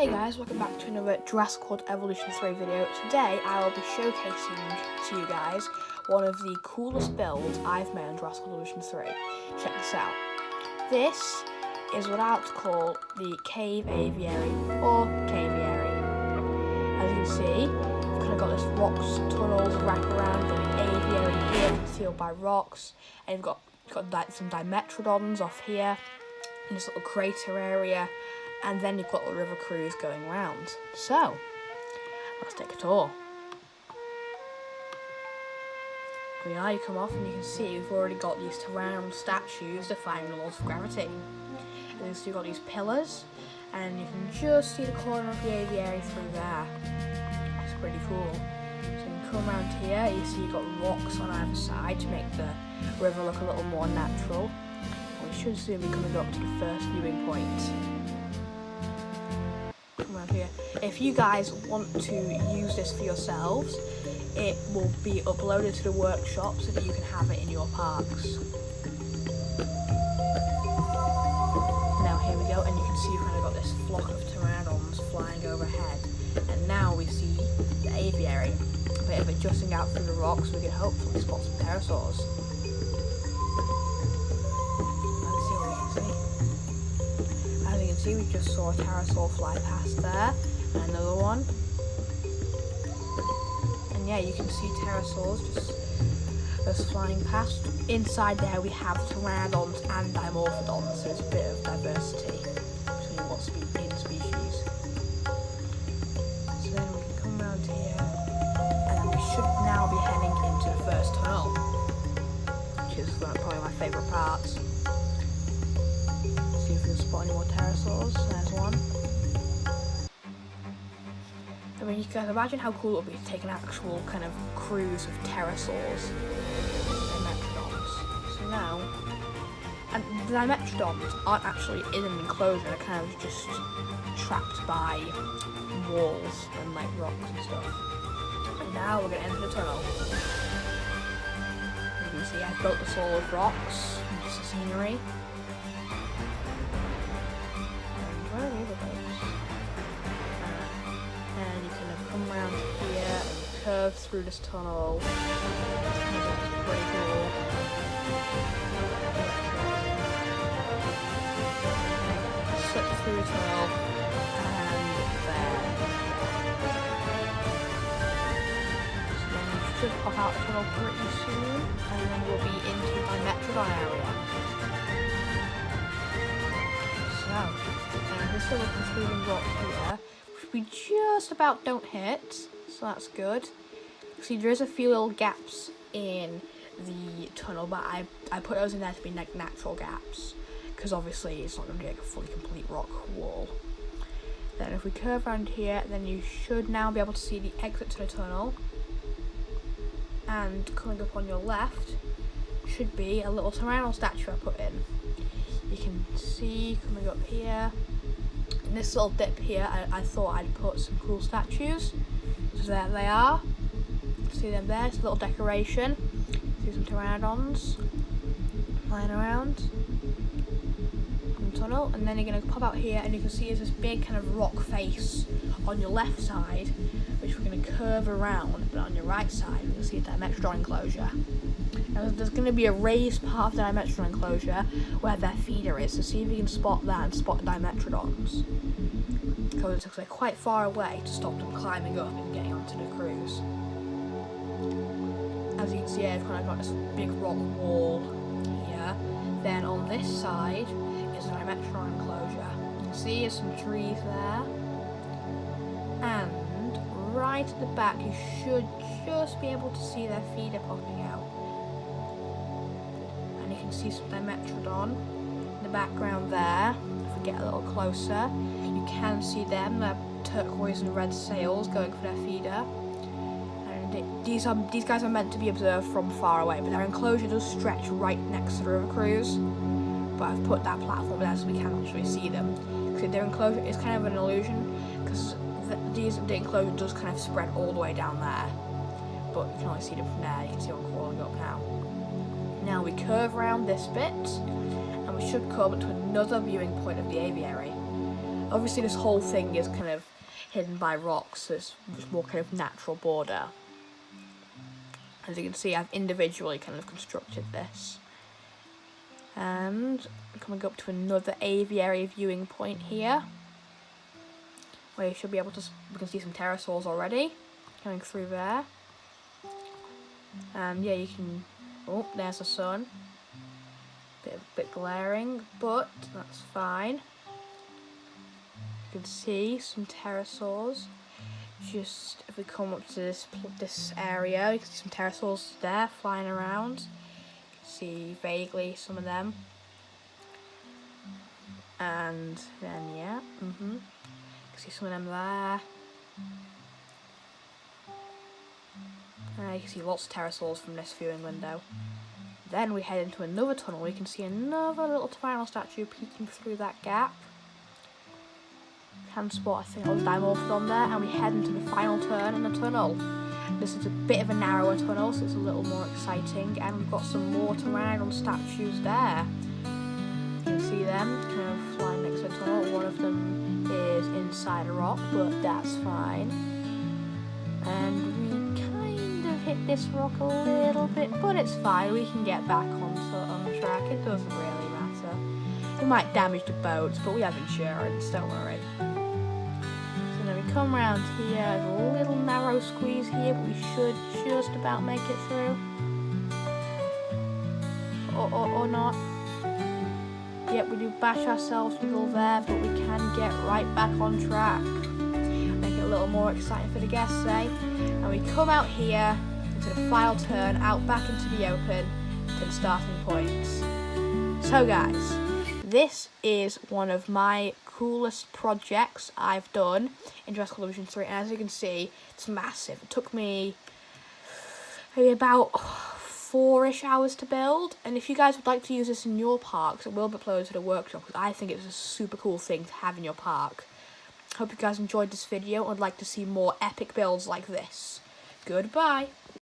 Hey guys, welcome back to another Jurassic World Evolution 3 video. Today I will be showcasing to you guys one of the coolest builds I've made on Jurassic World Evolution 3. Check this out. This is what I like to call the cave aviary or caviary. As you can see, we've kind of got this rocks, tunnels wrap around, got the aviary here concealed by rocks, and you've got some dimetrodons off here in this little crater area. And then you've got the river cruise going round. So, let's take a tour. Here we are, you come off and you can see we've already got these pteranodon statues defying the laws of gravity. And then you've got these pillars, and you can just see the corner of the aviary through there. It's pretty cool. So you can come around here, you see you've got rocks on either side to make the river look a little more natural. And we should soon be coming up to the first viewing point. Here. If you guys want to use this for yourselves, it will be uploaded to the workshop so that you can have it in your parks. Now here we go, and you can see we've kind of got this flock of pteranodons flying overhead, and now we see the aviary. A bit of adjusting out through the rocks, we can hopefully spot some pterosaurs. See, we just saw a pterosaur fly past there, and another one. And yeah, you can see pterosaurs just flying past. Inside there we have pteranodons and dimorphodons, so there's a bit of diversity between what's in species. So then we can come around here, and then we should now be heading into the first tunnel, which is probably my favourite part. See if we can spot any more pterosaurs. There's one. I mean, you can imagine how cool it would be to take an actual kind of cruise of pterosaurs and dimetrodons. So now, and the dimetrodons aren't actually in an enclosure, they're kind of just trapped by walls and like rocks and stuff. And now we're going to enter the tunnel. As you can see, I've built this all of rocks, and this is scenery. And you kind of come around here and curve through this tunnel. It's pretty cool. Slip through the tunnel and there. So then you should pop out the tunnel pretty soon, and then we'll be into the dimetrodon area. So, this little protruding rock here, which we just about don't hit, so that's good. See, there is a few little gaps in the tunnel, but I put those in there to be like natural gaps, because obviously it's not going to be like a fully complete rock wall. Then if we curve around here, then you should now be able to see the exit to the tunnel, and coming up on your left should be a little pteranodon statue I put in. You can see coming up here, in this little dip here, I thought I'd put some cool statues. So there they are. See them there, it's a little decoration. See some pteranodons flying around in the tunnel. And then you're going to pop out here, and you can see there's this big kind of rock face on your left side, which we're going to curve around, but on your right side, you can see a dimetrodon enclosure. Now, there's going to be a raised part of the dimetrodon enclosure where their feeder is, so see if you can spot that and spot dimetrodons. Because it looks like quite far away to stop them climbing up and getting onto the cruise. As you can see, I've kind of got this big rock wall here. Then on this side is the dimetrodon enclosure. You can see there's some trees there. And right at the back, you should just be able to see their feeder popping out. You can see some dimetrodon in the background there. If we get a little closer, you can see them, their turquoise and red sails going for their feeder. And these guys are meant to be observed from far away, but their enclosure does stretch right next to the river cruise. But I've put that platform there so we can actually see them. Because their enclosure is kind of an illusion, because the enclosure does kind of spread all the way down there. But you can only see them from there. You can see one crawling up now. Now we curve around this bit, and we should come to another viewing point of the aviary. Obviously this whole thing is kind of hidden by rocks, so it's much more kind of natural border. As you can see, I've individually kind of constructed this. And coming up to another aviary viewing point here, where you should be able to, we can see some pterosaurs already going through there. And yeah, you can, oh, there's the sun. Bit glaring, but that's fine. You can see some pterosaurs. Just if we come up to this area, you can see some pterosaurs there flying around. You can see vaguely some of them. And then yeah, you can see some of them there. You can see lots of pterosaurs from this viewing window. Then we head into another tunnel. We can see another little tyrannosaur statue peeking through that gap. Can spot, I think, a little dimorphodon there, and we head into the final turn in the tunnel. This is a bit of a narrower tunnel, so it's a little more exciting, and we've got some more pteranodon statues there. You can see them kind of flying next to the tunnel. One of them is inside a rock, but that's fine. And we kind of hit this rock a little bit, but it's fine. We can get back on the track. It doesn't really matter. It might damage the boats, but we have insurance, don't worry. So then we come around here, there's a little narrow squeeze here, but we should just about make it through. Or not. Yep, we do bash ourselves a little there, but we can get right back on track. Make it a little more exciting for the guests, eh? And we come out here into the final turn, out back into the open, to the starting points. So guys, this is one of my coolest projects I've done in Jurassic World Evolution 3, and as you can see, it's massive. It took me maybe about 4-ish hours to build, and if you guys would like to use this in your parks, it will be uploaded to the workshop, because I think it's a super cool thing to have in your park. Hope you guys enjoyed this video and would like to see more epic builds like this. Goodbye!